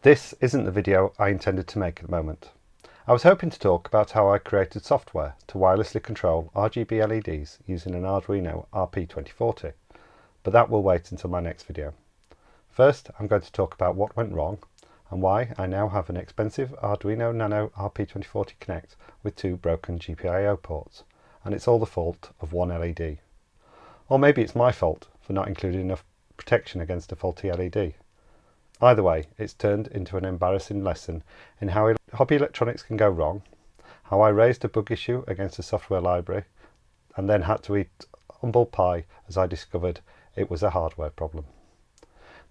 This isn't the video I intended to make at the moment. I was hoping to talk about how I created software to wirelessly control RGB LEDs using an Arduino RP2040, but that will wait until my next video. First, I'm going to talk about what went wrong and why I now have an expensive Arduino NANO RP2040 Connect with 2 broken GPIO ports, and it's all the fault of one LED. Or maybe it's my fault for not including enough protection against a faulty LED. Either way, it's turned into an embarrassing lesson in how hobby electronics can go wrong, how I raised a bug issue against a software library, and then had to eat humble pie as I discovered it was a hardware problem.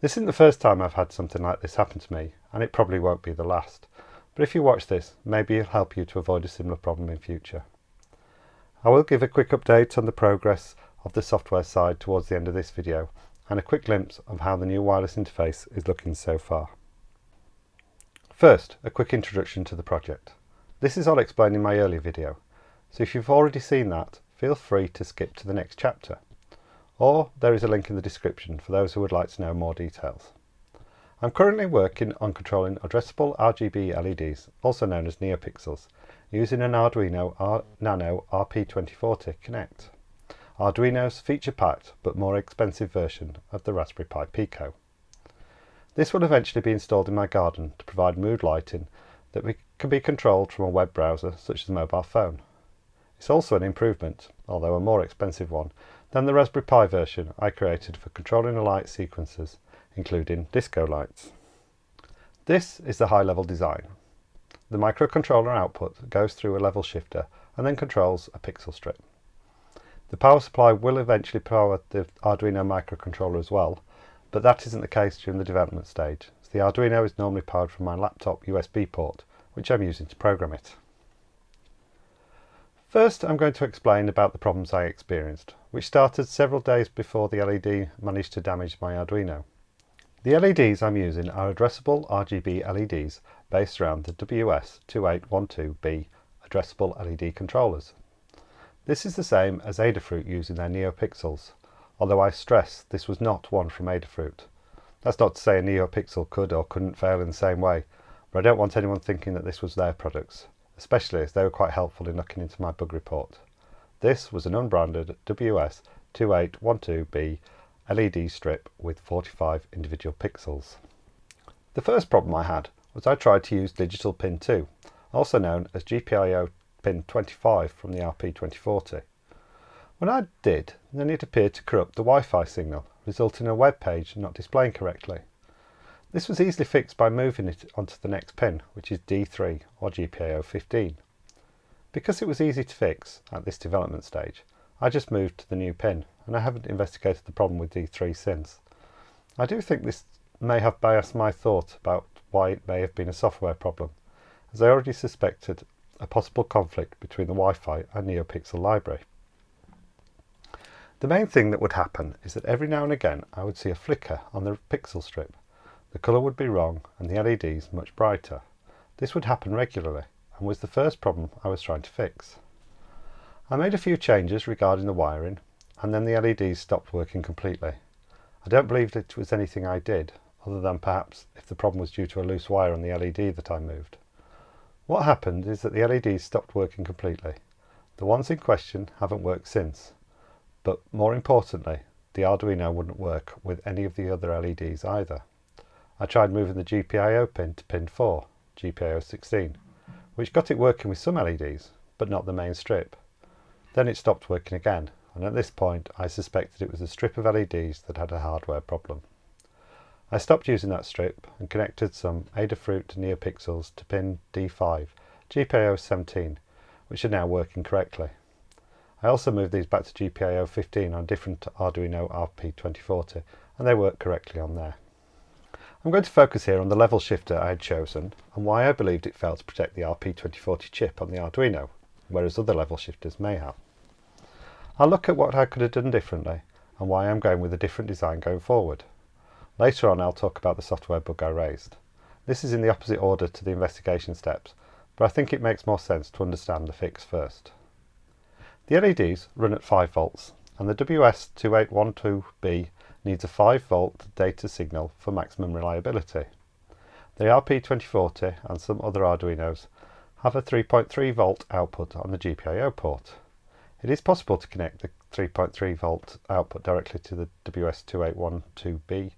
This isn't the first time I've had something like this happen to me, and it probably won't be the last. But if you watch this, maybe it'll help you to avoid a similar problem in future. I will give a quick update on the progress of the software side towards the end of this video, and a quick glimpse of how the new wireless interface is looking so far. First, a quick introduction to the project. This is all explained in my earlier video, so if you've already seen that, feel free to skip to the next chapter. Or there is a link in the description for those who would like to know more details. I'm currently working on controlling addressable RGB LEDs, also known as NeoPixels, using an Arduino NANO RP2040 Connect, Arduino's feature-packed but more expensive version of the Raspberry Pi Pico. This will eventually be installed in my garden to provide mood lighting that can be controlled from a web browser such as a mobile phone. It's also an improvement, although a more expensive one, than the Raspberry Pi version I created for controlling the light sequences, including disco lights. This is the high-level design. The microcontroller output goes through a level shifter and then controls a pixel strip. The power supply will eventually power the Arduino microcontroller as well, but that isn't the case during the development stage, so the Arduino is normally powered from my laptop USB port, which I'm using to program it. First, I'm going to explain about the problems I experienced, which started several days before the LED managed to damage my Arduino. The LEDs I'm using are addressable RGB LEDs based around the WS2812B addressable LED controllers. This is the same as Adafruit using their NeoPixels, although I stress this was not one from Adafruit. That's not to say a NeoPixel could or couldn't fail in the same way, but I don't want anyone thinking that this was their products, especially as they were quite helpful in looking into my bug report. This was an unbranded WS2812B LED strip with 45 individual pixels. The first problem I had was I tried to use digital pin 2, also known as GPIO pin 25 from the RP2040. When I did, then it appeared to corrupt the Wi-Fi signal, resulting in a web page not displaying correctly. This was easily fixed by moving it onto the next pin, which is D3 or GPIO 15. Because it was easy to fix at this development stage, I just moved to the new pin, and I haven't investigated the problem with D3 since. I do think this may have biased my thought about why it may have been a software problem, as I already suspected a possible conflict between the Wi-Fi and NeoPixel library. The main thing that would happen is that every now and again I would see a flicker on the pixel strip. The colour would be wrong and the LEDs much brighter. This would happen regularly and was the first problem I was trying to fix. I made a few changes regarding the wiring, and then the LEDs stopped working completely. I don't believe it was anything I did, other than perhaps if the problem was due to a loose wire on the LED that I moved. What happened is that the LEDs stopped working completely. The ones in question haven't worked since, but more importantly, the Arduino wouldn't work with any of the other LEDs either. I tried moving the GPIO pin to pin 4, GPIO 16, which got it working with some LEDs, but not the main strip. Then it stopped working again, and at this point I suspected it was a strip of LEDs that had a hardware problem. I stopped using that strip and connected some Adafruit NeoPixels to pin D5, GPIO 17, which are now working correctly. I also moved these back to GPIO 15 on different Arduino RP2040, and they work correctly on there. I'm going to focus here on the level shifter I had chosen and why I believed it failed to protect the RP2040 chip on the Arduino, whereas other level shifters may have. I'll look at what I could have done differently and why I'm going with a different design going forward. Later on I'll talk about the software bug I raised. This is in the opposite order to the investigation steps, but I think it makes more sense to understand the fix first. The LEDs run at 5 volts and the WS2812B needs a 5 volt data signal for maximum reliability. The RP2040 and some other Arduinos have a 3.3 volt output on the GPIO port. It is possible to connect the 3.3 volt output directly to the WS2812B,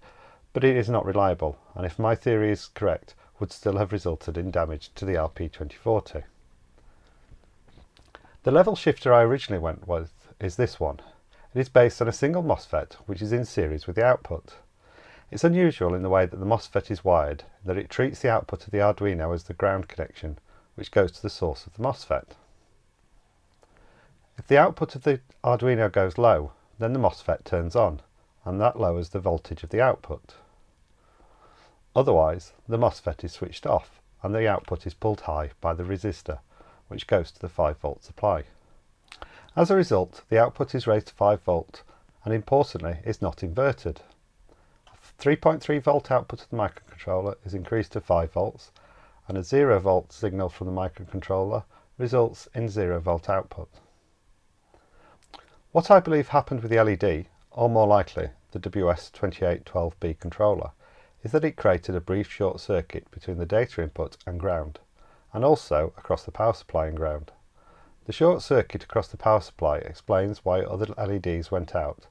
but it is not reliable, and if my theory is correct, would still have resulted in damage to the RP2040. The level shifter I originally went with is this one. It is based on a single MOSFET which is in series with the output. It's unusual in the way that the MOSFET is wired, that it treats the output of the Arduino as the ground connection, which goes to the source of the MOSFET. If the output of the Arduino goes low, then the MOSFET turns on, and that lowers the voltage of the output. Otherwise, the MOSFET is switched off, and the output is pulled high by the resistor, which goes to the 5 volt supply. As a result, the output is raised to 5 volt, and importantly, is not inverted. 3.3 volt output of the microcontroller is increased to 5 volts, and a 0 volt signal from the microcontroller results in 0 volt output. What I believe happened with the LED, or more likely the WS2812B controller, is that it created a brief short circuit between the data input and ground, and also across the power supply and ground. The short circuit across the power supply explains why other LEDs went out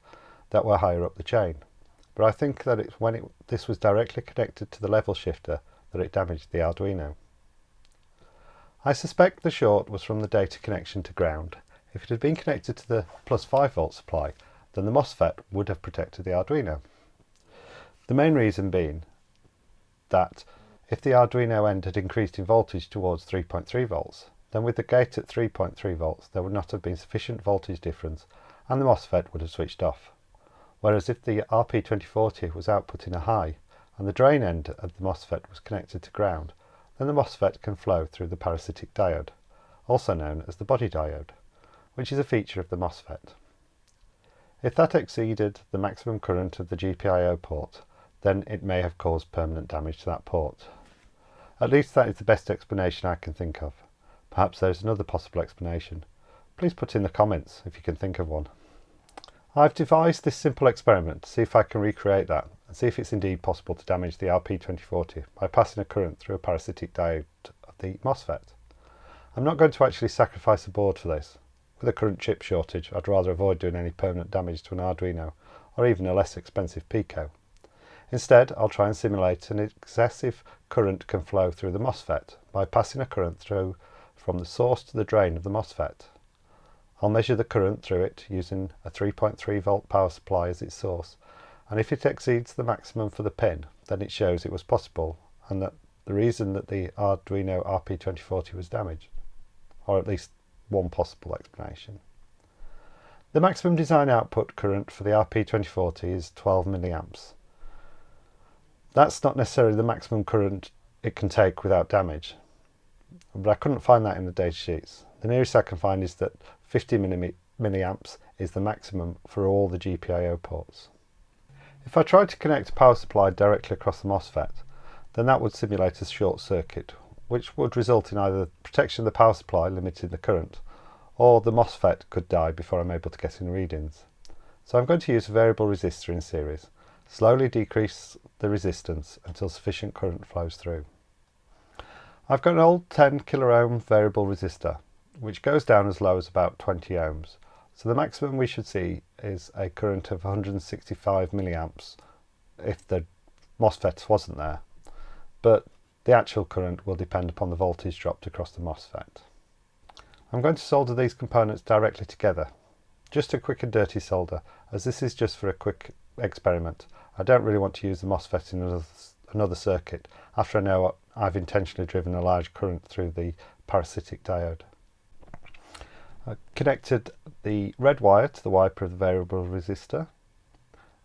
that were higher up the chain, but I think that it's when this was directly connected to the level shifter that it damaged the Arduino. I suspect the short was from the data connection to ground. If it had been connected to the plus 5 volt supply, then the MOSFET would have protected the Arduino. The main reason being that if the Arduino end had increased in voltage towards 3.3 volts, then with the gate at 3.3 volts there would not have been sufficient voltage difference and the MOSFET would have switched off. Whereas if the RP2040 was outputting a high and the drain end of the MOSFET was connected to ground, then the MOSFET can flow through the parasitic diode, also known as the body diode, which is a feature of the MOSFET. If that exceeded the maximum current of the GPIO port, then it may have caused permanent damage to that port. At least that is the best explanation I can think of. Perhaps there is another possible explanation. Please put in the comments if you can think of one. I've devised this simple experiment to see if I can recreate that and see if it's indeed possible to damage the RP2040 by passing a current through a parasitic diode of the MOSFET. I'm not going to actually sacrifice a board for this. With a current chip shortage, I'd rather avoid doing any permanent damage to an Arduino or even a less expensive Pico. Instead, I'll try and simulate an excessive current can flow through the MOSFET by passing a current through from the source to the drain of the MOSFET. I'll measure the current through it using a 3.3 volt power supply as its source, and if it exceeds the maximum for the pin, then it shows it was possible and that the reason that the Arduino RP2040 was damaged, or at least one possible explanation. The maximum design output current for the RP2040 is 12 milliamps. That's not necessarily the maximum current it can take without damage, but I couldn't find that in the data sheets. The nearest I can find is that 50 milliamps is the maximum for all the GPIO ports. If I tried to connect a power supply directly across the MOSFET, then that would simulate a short circuit, which would result in either protection of the power supply limiting the current, or the MOSFET could die before I'm able to get any readings. So I'm going to use a variable resistor in series, slowly decrease the resistance until sufficient current flows through. I've got an old 10 kilo ohm variable resistor, which goes down as low as about 20 ohms. So the maximum we should see is a current of 165 milliamps if the MOSFET wasn't there, but the actual current will depend upon the voltage dropped across the MOSFET. I'm going to solder these components directly together. Just a quick and dirty solder, as this is just for a quick experiment. I don't really want to use the MOSFET in another circuit after I know I've intentionally driven a large current through the parasitic diode. I connected the red wire to the wiper of the variable resistor,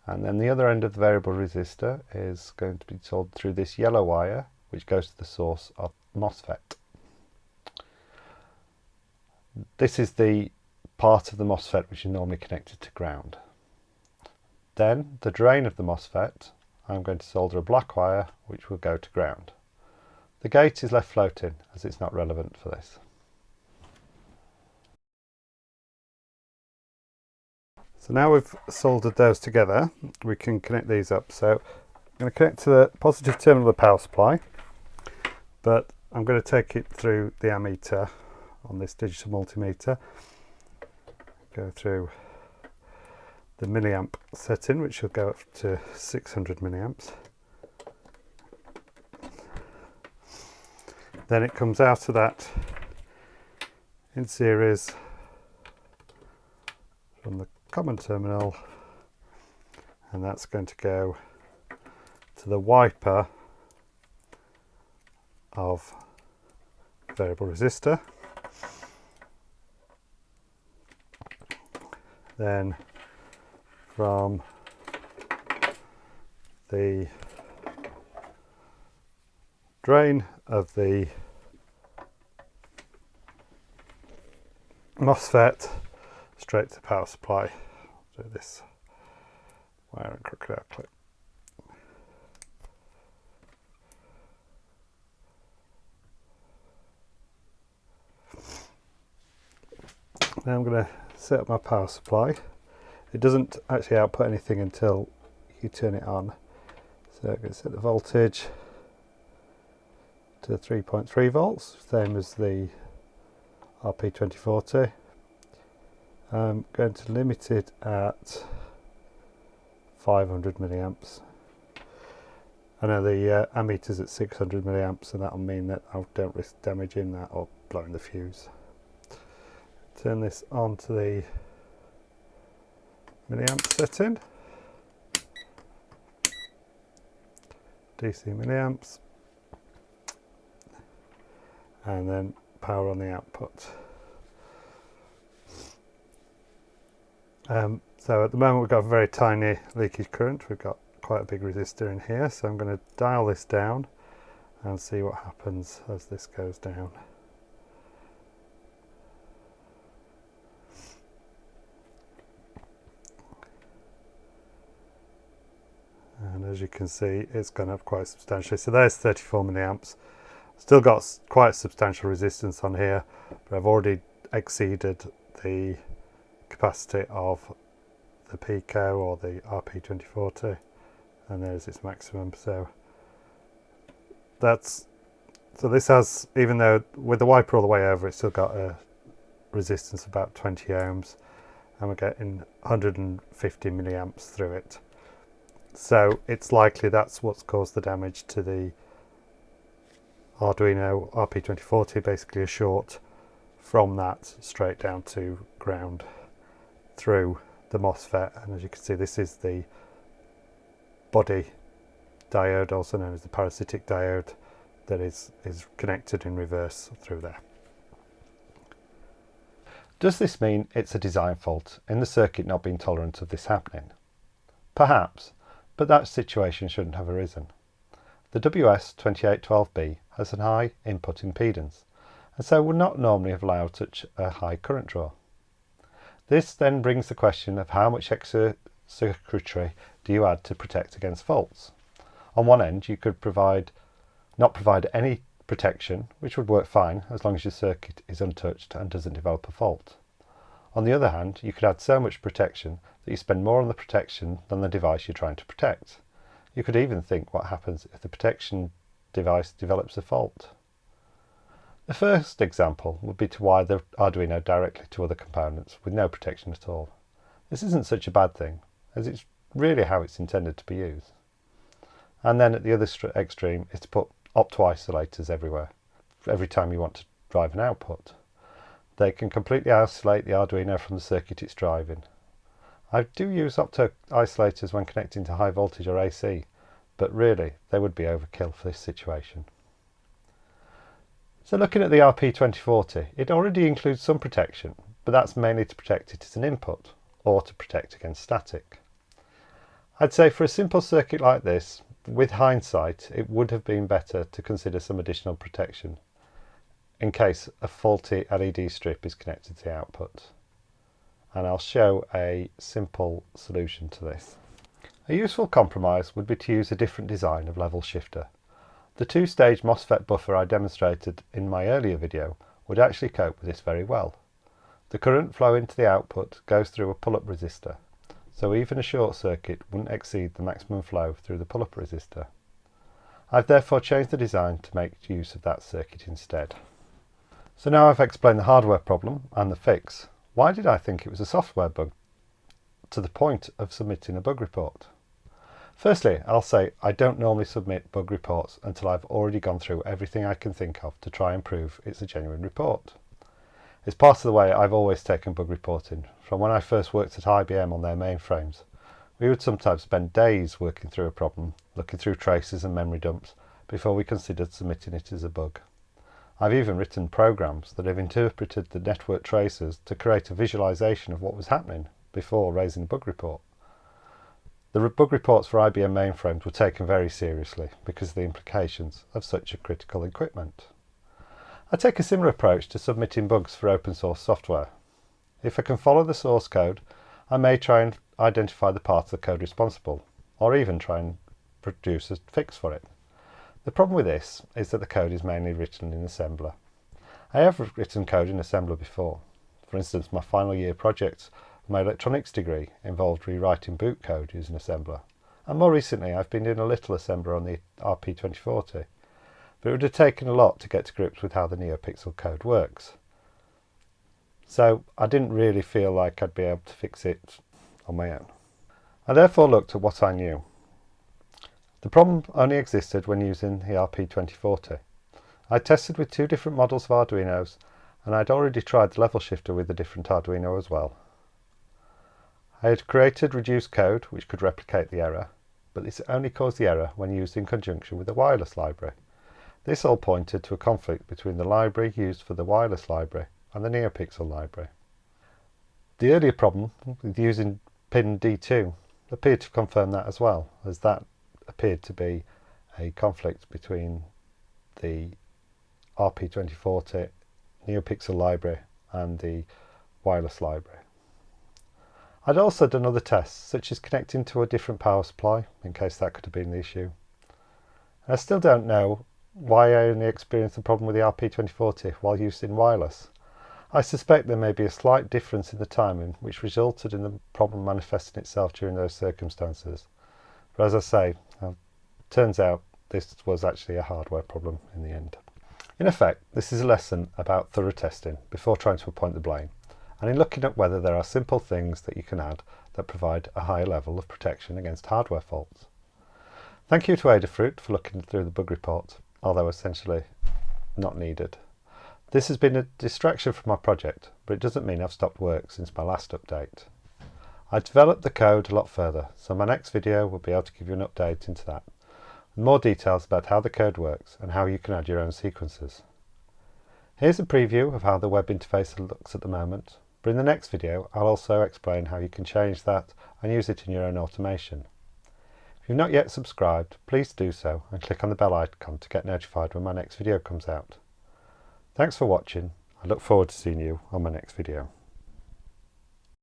and then the other end of the variable resistor is going to be soldered through this yellow wire which goes to the source of MOSFET. This is the part of the MOSFET which is normally connected to ground. Then the drain of the MOSFET, I'm going to solder a black wire which will go to ground. The gate is left floating as it's not relevant for this. So now we've soldered those together, we can connect these up. So I'm going to connect to the positive terminal of the power supply, but I'm going to take it through the ammeter on this digital multimeter, go through the milliamp setting, which will go up to 600 milliamps. Then it comes out of that in series from the common terminal, and that's going to go to the wiper of variable resistor. Then from the drain of the MOSFET straight to the power supply. Do this wire and crocodile clip. Now I'm going to set up my power supply. It doesn't actually output anything until you turn it on. So I'm going to set the voltage to 3.3 volts, same as the RP2040. I'm going to limit it at 500 milliamps. I know the ammeter's at 600 milliamps, and that'll mean that I don't risk damaging that or blowing the fuse. Turn this on to the milliamp setting. DC milliamps. And then power on the output. So at the moment we've got a very tiny leakage current. We've got quite a big resistor in here, so I'm going to dial this down and see what happens as this goes down. And as you can see, it's gone up quite substantially. So there's 34 milliamps. Still got quite substantial resistance on here, but I've already exceeded the capacity of the Pico or the RP2040, and there's its maximum. So this has, even though with the wiper all the way over, it's still got a resistance of about 20 ohms, and we're getting 150 milliamps through it. So it's likely that's what's caused the damage to the Arduino RP2040, basically a short from that straight down to ground through the MOSFET. And as you can see, this is the body diode, also known as the parasitic diode, that is connected in reverse through there. Does this mean it's a design fault in the circuit not being tolerant of this happening? Perhaps, but that situation shouldn't have arisen. The WS2812B has a high input impedance, and so would not normally have allowed such a high current draw. This then brings the question of how much extra circuitry do you add to protect against faults. On one end, you could not provide any protection, which would work fine as long as your circuit is untouched and doesn't develop a fault. On the other hand, you could add so much protection that you spend more on the protection than the device you're trying to protect. You could even think what happens if the protection device develops a fault. The first example would be to wire the Arduino directly to other components with no protection at all. This isn't such a bad thing, as it's really how it's intended to be used. And then at the other extreme is to put opto-isolators everywhere, every time you want to drive an output. They can completely isolate the Arduino from the circuit it's driving. I do use opto-isolators when connecting to high voltage or AC, but really they would be overkill for this situation. So looking at the RP2040, it already includes some protection, but that's mainly to protect it as an input, or to protect against static. I'd say for a simple circuit like this, with hindsight, it would have been better to consider some additional protection in case a faulty LED strip is connected to the output. And I'll show a simple solution to this. A useful compromise would be to use a different design of level shifter. The two-stage MOSFET buffer I demonstrated in my earlier video would actually cope with this very well. The current flow into the output goes through a pull-up resistor, so even a short circuit wouldn't exceed the maximum flow through the pull-up resistor. I've therefore changed the design to make use of that circuit instead. So now I've explained the hardware problem and the fix. Why did I think it was a software bug to the point of submitting a bug report? Firstly, I'll say I don't normally submit bug reports until I've already gone through everything I can think of to try and prove it's a genuine report. It's part of the way I've always taken bug reporting. From when I first worked at IBM on their mainframes, we would sometimes spend days working through a problem, looking through traces and memory dumps, before we considered submitting it as a bug. I've even written programs that have interpreted the network traces to create a visualization of what was happening before raising a bug report. The bug reports for IBM mainframes were taken very seriously because of the implications of such a critical equipment. I take a similar approach to submitting bugs for open source software. If I can follow the source code, I may try and identify the part of the code responsible, or even try and produce a fix for it. The problem with this is that the code is mainly written in assembler. I have written code in assembler before. For instance, my final year project for my electronics degree involved rewriting boot code using assembler. And more recently, I've been doing a little assembler on the RP2040. But it would have taken a lot to get to grips with how the NeoPixel code works. So I didn't really feel like I'd be able to fix it on my own. I therefore looked at what I knew. The problem only existed when using the RP2040. I tested with two different models of Arduinos, and I'd already tried the level shifter with a different Arduino as well. I had created reduced code which could replicate the error, but this only caused the error when used in conjunction with the wireless library. This all pointed to a conflict between the library used for the wireless library and the NeoPixel library. The earlier problem with using pin D2 appeared to confirm that as well, as that appeared to be a conflict between the RP2040 NeoPixel library and the wireless library. I'd also done other tests, such as connecting to a different power supply, in case that could have been the issue. And I still don't know why I only experienced the problem with the RP2040 while using wireless. I suspect there may be a slight difference in the timing which resulted in the problem manifesting itself during those circumstances. But as I say, it turns out this was actually a hardware problem in the end. In effect, this is a lesson about thorough testing before trying to appoint the blame, and in looking at whether there are simple things that you can add that provide a higher level of protection against hardware faults. Thank you to Adafruit for looking through the bug report, although essentially not needed. This has been a distraction from my project, but it doesn't mean I've stopped work since my last update. I developed the code a lot further, so my next video will be able to give you an update into that, with more details about how the code works and how you can add your own sequences. Here's a preview of how the web interface looks at the moment, but in the next video I'll also explain how you can change that and use it in your own automation. If you've not yet subscribed, please do so and click on the bell icon to get notified when my next video comes out. Thanks for watching. I look forward to seeing you on my next video.